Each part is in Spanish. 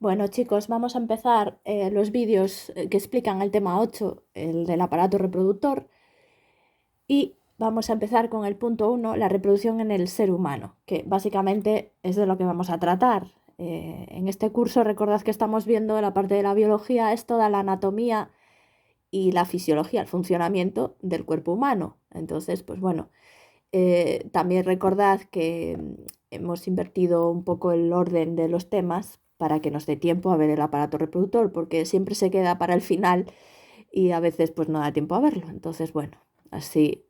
Bueno, chicos, vamos a empezar los vídeos que explican el tema 8, el del aparato reproductor, y vamos a empezar con el punto 1, la reproducción en el ser humano, que básicamente es de lo que vamos a tratar. En este curso recordad que estamos viendo la parte de la biología, es toda la anatomía y la fisiología, el funcionamiento del cuerpo humano. Entonces, pues bueno, también recordad que hemos invertido un poco el orden de los temas para que nos dé tiempo a ver el aparato reproductor, porque siempre se queda para el final y a veces pues no da tiempo a verlo. Entonces, bueno, así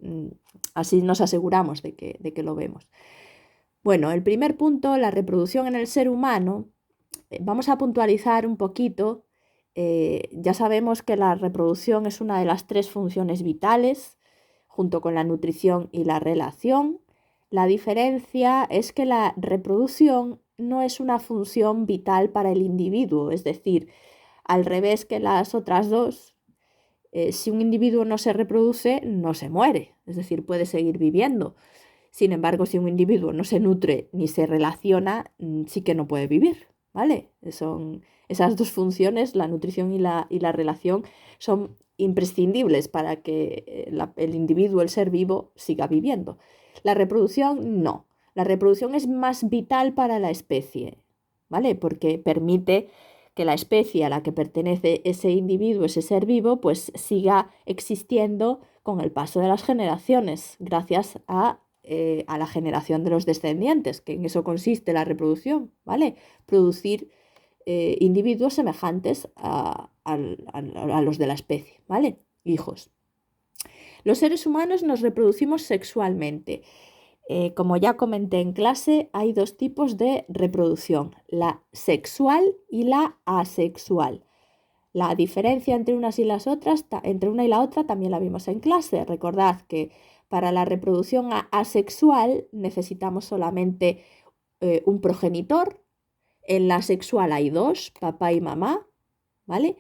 nos aseguramos de que lo vemos. Bueno, el primer punto, la reproducción en el ser humano, vamos a puntualizar un poquito. Ya sabemos que la reproducción es una de las 3 funciones vitales, junto con la nutrición y la relación. La diferencia es que la reproducción no es una función vital para el individuo, es decir, al revés que las otras dos, si un individuo no se reproduce, no se muere, es decir, puede seguir viviendo. Sin embargo, si un individuo no se nutre ni se relaciona, sí que no puede vivir, ¿vale? Son esas dos funciones, la nutrición y la relación, son imprescindibles para que el individuo, el ser vivo, siga viviendo. La reproducción no. La reproducción es más vital para la especie, ¿vale? Porque permite que la especie a la que pertenece ese individuo, ese ser vivo, pues siga existiendo con el paso de las generaciones, gracias a la generación de los descendientes, que en eso consiste la reproducción, ¿vale? Producir individuos semejantes a los de la especie, ¿vale? Hijos. Los seres humanos nos reproducimos sexualmente. Como ya comenté en clase, hay 2 tipos de reproducción, la sexual y la asexual. La diferencia entre unas y las otras, entre una y la otra, también la vimos en clase. Recordad que para la reproducción asexual necesitamos solamente un progenitor. En la sexual hay 2, papá y mamá, ¿vale?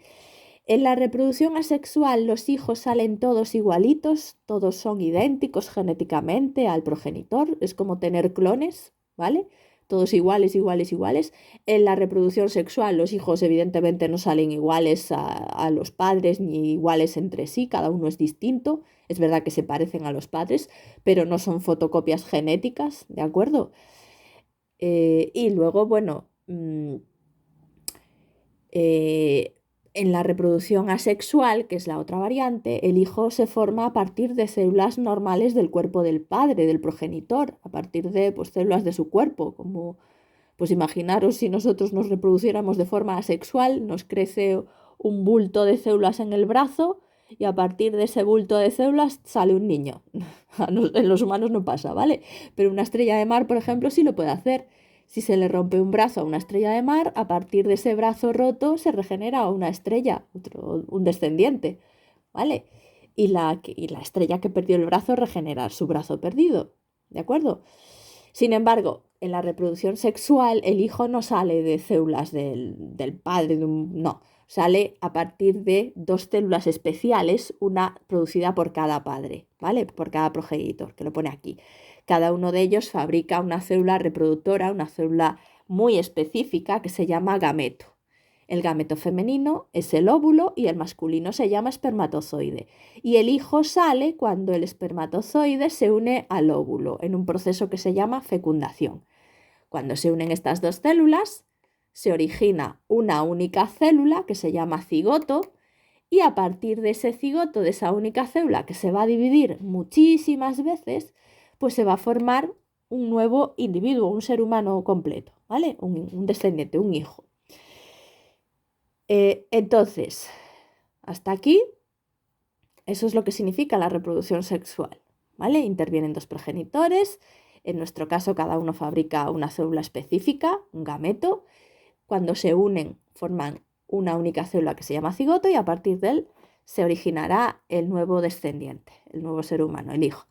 En la reproducción asexual los hijos salen todos igualitos, todos son idénticos genéticamente al progenitor, es como tener clones, ¿vale? Todos iguales, iguales, iguales. En la reproducción sexual los hijos evidentemente no salen iguales a los padres ni iguales entre sí, cada uno es distinto. Es verdad que se parecen a los padres, pero no son fotocopias genéticas, ¿de acuerdo? Y luego, bueno, en la reproducción asexual, que es la otra variante, el hijo se forma a partir de células normales del cuerpo del padre, del progenitor, a partir de pues, células de su cuerpo, como pues imaginaros si nosotros nos reproduciéramos de forma asexual, nos crece un bulto de células en el brazo y a partir de ese bulto de células sale un niño. En los humanos no pasa, ¿vale? Pero una estrella de mar, por ejemplo, sí lo puede hacer. Si se le rompe un brazo a una estrella de mar, a partir de ese brazo roto se regenera una estrella, un descendiente, ¿vale? Y la estrella que perdió el brazo regenera su brazo perdido, ¿de acuerdo? Sin embargo, en la reproducción sexual el hijo no sale de células del padre, no, sale a partir de 2 células especiales, una producida por cada padre, ¿vale? Por cada progenitor, que lo pone aquí. Cada uno de ellos fabrica una célula reproductora, una célula muy específica que se llama gameto. El gameto femenino es el óvulo y el masculino se llama espermatozoide. Y el hijo sale cuando el espermatozoide se une al óvulo en un proceso que se llama fecundación. Cuando se unen estas 2 células, se origina una única célula que se llama cigoto y a partir de ese cigoto, de esa única célula que se va a dividir muchísimas veces, pues se va a formar un nuevo individuo, un ser humano completo, ¿vale? Un descendiente, un hijo. Entonces, hasta aquí, eso es lo que significa la reproducción sexual, ¿vale? Intervienen 2 progenitores, en nuestro caso cada uno fabrica una célula específica, un gameto. Cuando se unen forman una única célula que se llama cigoto y a partir de él se originará el nuevo descendiente, el nuevo ser humano, el hijo.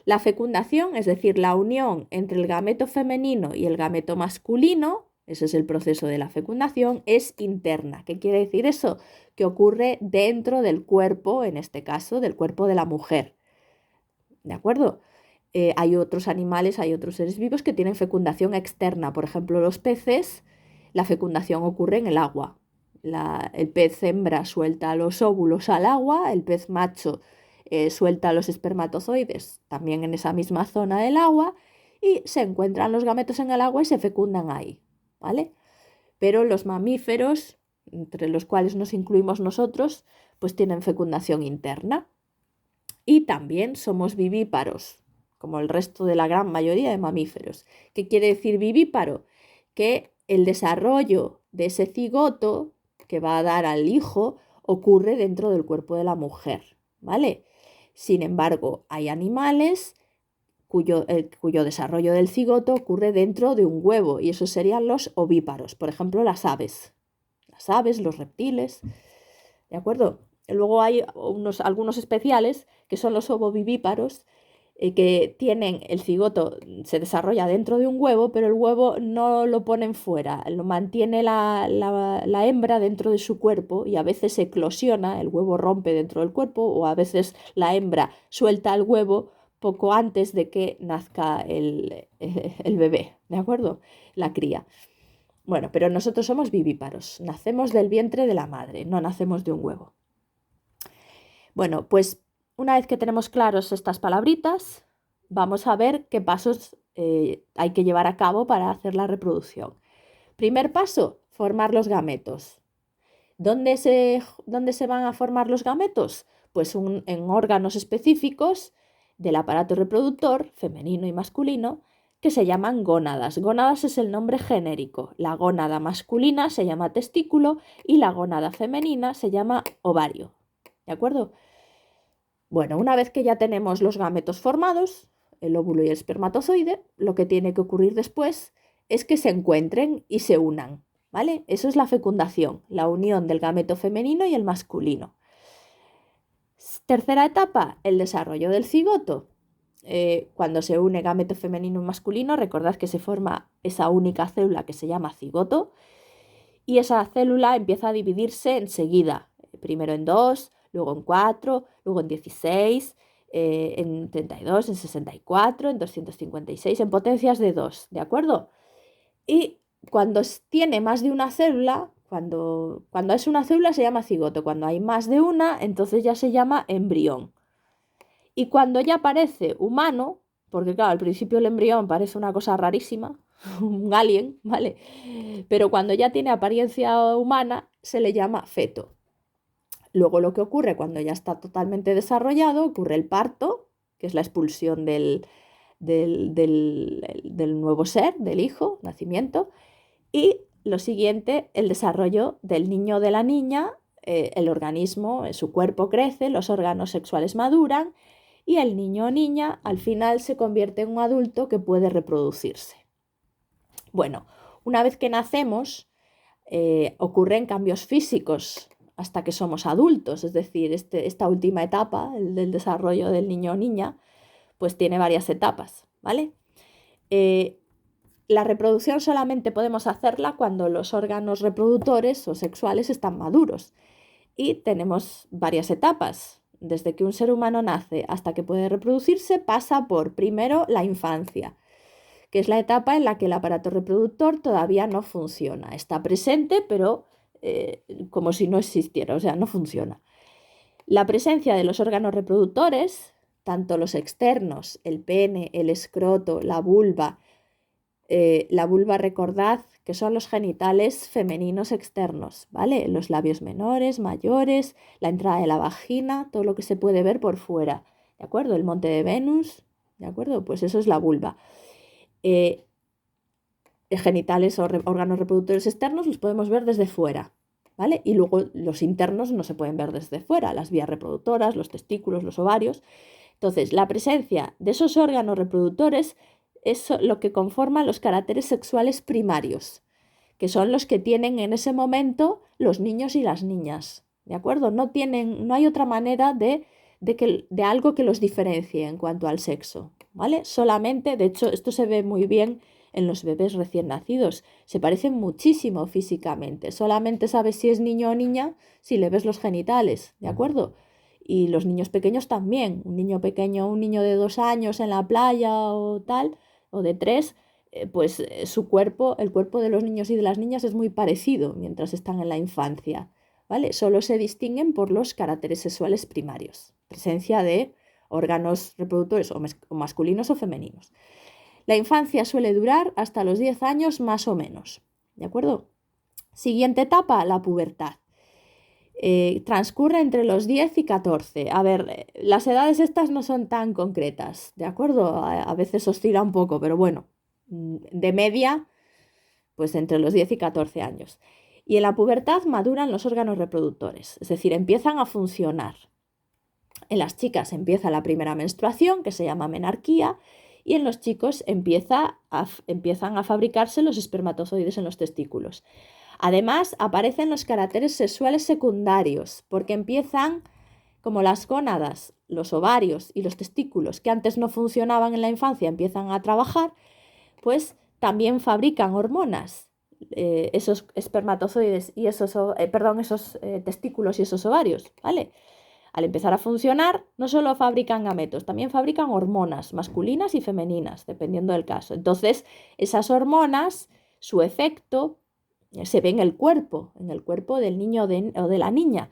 La fecundación, es decir, la unión entre el gameto femenino y el gameto masculino, ese es el proceso de la fecundación, es interna. ¿Qué quiere decir eso? Que ocurre dentro del cuerpo, en este caso, del cuerpo de la mujer. ¿De acuerdo? Hay otros animales, hay otros seres vivos que tienen fecundación externa. Por ejemplo, los peces, la fecundación ocurre en el agua. El pez hembra suelta los óvulos al agua, el pez macho suelta los espermatozoides también en esa misma zona del agua y se encuentran los gametos en el agua y se fecundan ahí, ¿vale? Pero los mamíferos, entre los cuales nos incluimos nosotros, pues tienen fecundación interna. Y también somos vivíparos, como el resto de la gran mayoría de mamíferos. ¿Qué quiere decir vivíparo? Que el desarrollo de ese cigoto que va a dar al hijo ocurre dentro del cuerpo de la mujer, ¿vale? Sin embargo, hay animales cuyo desarrollo del cigoto ocurre dentro de un huevo y esos serían los ovíparos, por ejemplo, las aves, los reptiles, ¿de acuerdo? Luego hay algunos especiales que son los ovovivíparos, que tienen el cigoto, se desarrolla dentro de un huevo, pero el huevo no lo ponen fuera, lo mantiene la hembra dentro de su cuerpo y a veces eclosiona, el huevo rompe dentro del cuerpo o a veces la hembra suelta el huevo poco antes de que nazca el bebé, ¿de acuerdo? La cría. Bueno, pero nosotros somos vivíparos, nacemos del vientre de la madre, no nacemos de un huevo. Bueno, pues una vez que tenemos claros estas palabritas, vamos a ver qué pasos hay que llevar a cabo para hacer la reproducción. Primer paso, formar los gametos. ¿Dónde se van a formar los gametos? Pues en órganos específicos del aparato reproductor, femenino y masculino, que se llaman gónadas. Gónadas es el nombre genérico. La gónada masculina se llama testículo y la gónada femenina se llama ovario. ¿De acuerdo? Bueno, una vez que ya tenemos los gametos formados, el óvulo y el espermatozoide, lo que tiene que ocurrir después es que se encuentren y se unan, ¿vale? Eso es la fecundación, la unión del gameto femenino y el masculino. Tercera etapa, el desarrollo del cigoto. Cuando se une gameto femenino y masculino, recordad que se forma esa única célula que se llama cigoto y esa célula empieza a dividirse enseguida, primero en 2, luego en 4, luego en 16, en 32, en 64, en 256, en potencias de 2, ¿de acuerdo? Y cuando tiene más de una célula, cuando es una célula se llama cigoto, cuando hay más de una, entonces ya se llama embrión. Y cuando ya parece humano, porque claro, al principio el embrión parece una cosa rarísima, un alien, ¿vale? Pero cuando ya tiene apariencia humana, se le llama feto. Luego lo que ocurre cuando ya está totalmente desarrollado, ocurre el parto, que es la expulsión del nuevo ser, del hijo, nacimiento, y lo siguiente, el desarrollo del niño o de la niña, el organismo, su cuerpo crece, los órganos sexuales maduran y el niño o niña al final se convierte en un adulto que puede reproducirse. Bueno, una vez que nacemos, ocurren cambios físicos hasta que somos adultos, es decir, esta última etapa, el del desarrollo del niño o niña, pues tiene varias etapas, ¿vale? La reproducción solamente podemos hacerla cuando los órganos reproductores o sexuales están maduros y tenemos varias etapas. Desde que un ser humano nace hasta que puede reproducirse pasa por, primero, la infancia, que es la etapa en la que el aparato reproductor todavía no funciona. Está presente, pero como si no existiera, o sea, no funciona. La presencia de los órganos reproductores, tanto los externos, el pene, el escroto, la vulva, recordad que son los genitales femeninos externos, ¿vale? Los labios menores, mayores, la entrada de la vagina, todo lo que se puede ver por fuera, ¿de acuerdo? El monte de Venus, ¿de acuerdo? Pues eso es la vulva. Genitales o órganos reproductores externos los podemos ver desde fuera, ¿vale? Y luego los internos no se pueden ver desde fuera, las vías reproductoras, los testículos, los ovarios. Entonces, la presencia de esos órganos reproductores es lo que conforma los caracteres sexuales primarios, que son los que tienen en ese momento los niños y las niñas, ¿de acuerdo? No hay otra manera de algo que los diferencie en cuanto al sexo, ¿vale? Solamente, de hecho, esto se ve muy bien en los bebés recién nacidos, se parecen muchísimo físicamente, solamente sabes si es niño o niña si le ves los genitales, ¿de acuerdo? Y los niños pequeños también, un niño pequeño, un niño de 2 años en la playa o tal, o de 3, pues su cuerpo, el cuerpo de los niños y de las niñas es muy parecido mientras están en la infancia, ¿vale? Solo se distinguen por los caracteres sexuales primarios, presencia de órganos reproductores o masculinos o femeninos. La infancia suele durar hasta los 10 años más o menos, ¿de acuerdo? Siguiente etapa, la pubertad. Transcurre entre los 10 y 14. A ver, las edades estas no son tan concretas, ¿de acuerdo? A veces oscila un poco, pero bueno, de media, pues entre los 10 y 14 años. Y en la pubertad maduran los órganos reproductores, es decir, empiezan a funcionar. En las chicas empieza la primera menstruación, que se llama menarquía, y en los chicos empiezan a fabricarse los espermatozoides en los testículos. Además, aparecen los caracteres sexuales secundarios, porque empiezan, como las gónadas, los ovarios y los testículos, que antes no funcionaban en la infancia, empiezan a trabajar, pues también fabrican hormonas, esos espermatozoides y esos testículos y esos ovarios, ¿vale? Al empezar a funcionar, no solo fabrican gametos, también fabrican hormonas masculinas y femeninas, dependiendo del caso. Entonces, esas hormonas, su efecto se ve en el cuerpo del niño o de la niña,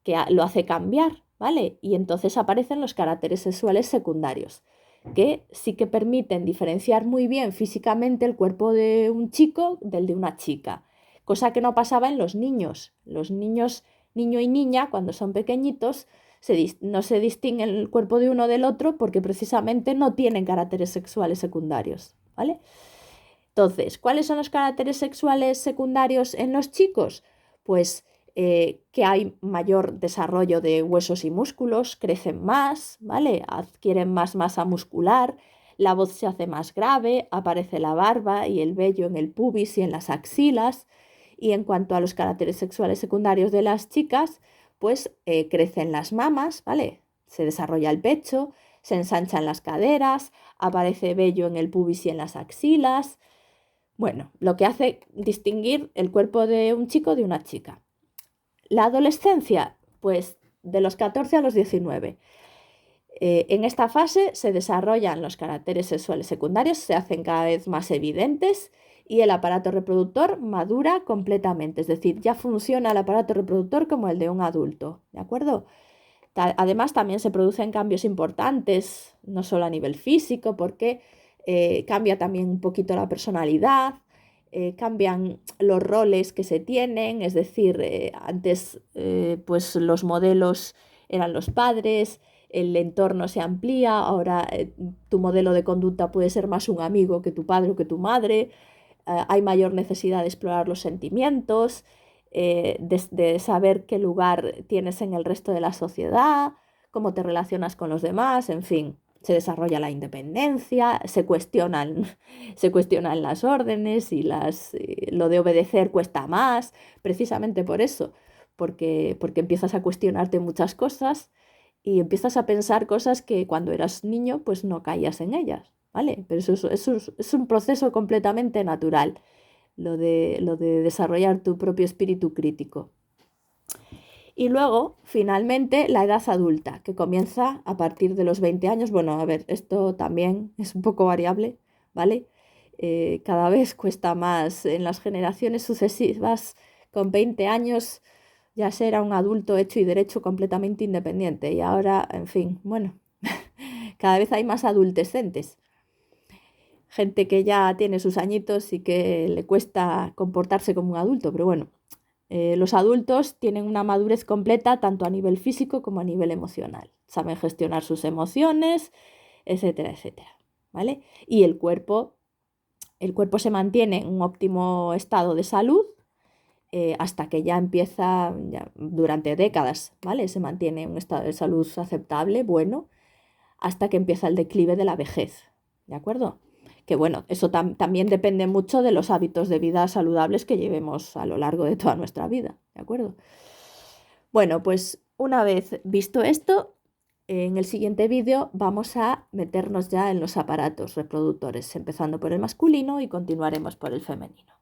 que lo hace cambiar, ¿vale? Y entonces aparecen los caracteres sexuales secundarios, que sí que permiten diferenciar muy bien físicamente el cuerpo de un chico del de una chica, cosa que no pasaba en los niños. Los niños, niño y niña, cuando son pequeñitos, no se distinguen el cuerpo de uno del otro porque precisamente no tienen caracteres sexuales secundarios, ¿vale? Entonces, ¿cuáles son los caracteres sexuales secundarios en los chicos? Pues que hay mayor desarrollo de huesos y músculos, crecen más, ¿vale? Adquieren más masa muscular, la voz se hace más grave, aparece la barba y el vello en el pubis y en las axilas. Y en cuanto a los caracteres sexuales secundarios de las chicas, pues crecen las mamas, ¿vale? Se desarrolla el pecho, se ensanchan las caderas, aparece vello en el pubis y en las axilas. Bueno, lo que hace distinguir el cuerpo de un chico de una chica. La adolescencia, pues de los 14 a los 19. En esta fase se desarrollan los caracteres sexuales secundarios, se hacen cada vez más evidentes y el aparato reproductor madura completamente, es decir, ya funciona el aparato reproductor como el de un adulto, ¿de acuerdo? Además, también se producen cambios importantes, no solo a nivel físico, porque cambia también un poquito la personalidad, cambian los roles que se tienen, es decir, antes pues los modelos eran los padres, el entorno se amplía, ahora tu modelo de conducta puede ser más un amigo que tu padre o que tu madre, hay mayor necesidad de explorar los sentimientos, de saber qué lugar tienes en el resto de la sociedad, cómo te relacionas con los demás, en fin, se desarrolla la independencia, se cuestionan las órdenes y lo de obedecer cuesta más, precisamente por eso, porque empiezas a cuestionarte muchas cosas y empiezas a pensar cosas que cuando eras niño pues no caías en ellas, ¿vale? Pero eso es un proceso completamente natural, lo de desarrollar tu propio espíritu crítico. Y luego, finalmente, la edad adulta, que comienza a partir de los 20 años. Bueno, a ver, esto también es un poco variable, ¿vale? Cada vez cuesta más en las generaciones sucesivas. Con 20 años ya será un adulto hecho y derecho completamente independiente. Y ahora, en fin, bueno, cada vez hay más adultescentes. Gente que ya tiene sus añitos y que le cuesta comportarse como un adulto, pero bueno, los adultos tienen una madurez completa tanto a nivel físico como a nivel emocional. Saben gestionar sus emociones, etcétera, etcétera, ¿vale? Y el cuerpo se mantiene en un óptimo estado de salud hasta que ya empieza, durante décadas, ¿vale? Se mantiene en un estado de salud aceptable, bueno, hasta que empieza el declive de la vejez, ¿de acuerdo? Que bueno, eso también depende mucho de los hábitos de vida saludables que llevemos a lo largo de toda nuestra vida, ¿de acuerdo? Bueno, pues una vez visto esto, en el siguiente vídeo vamos a meternos ya en los aparatos reproductores, empezando por el masculino y continuaremos por el femenino.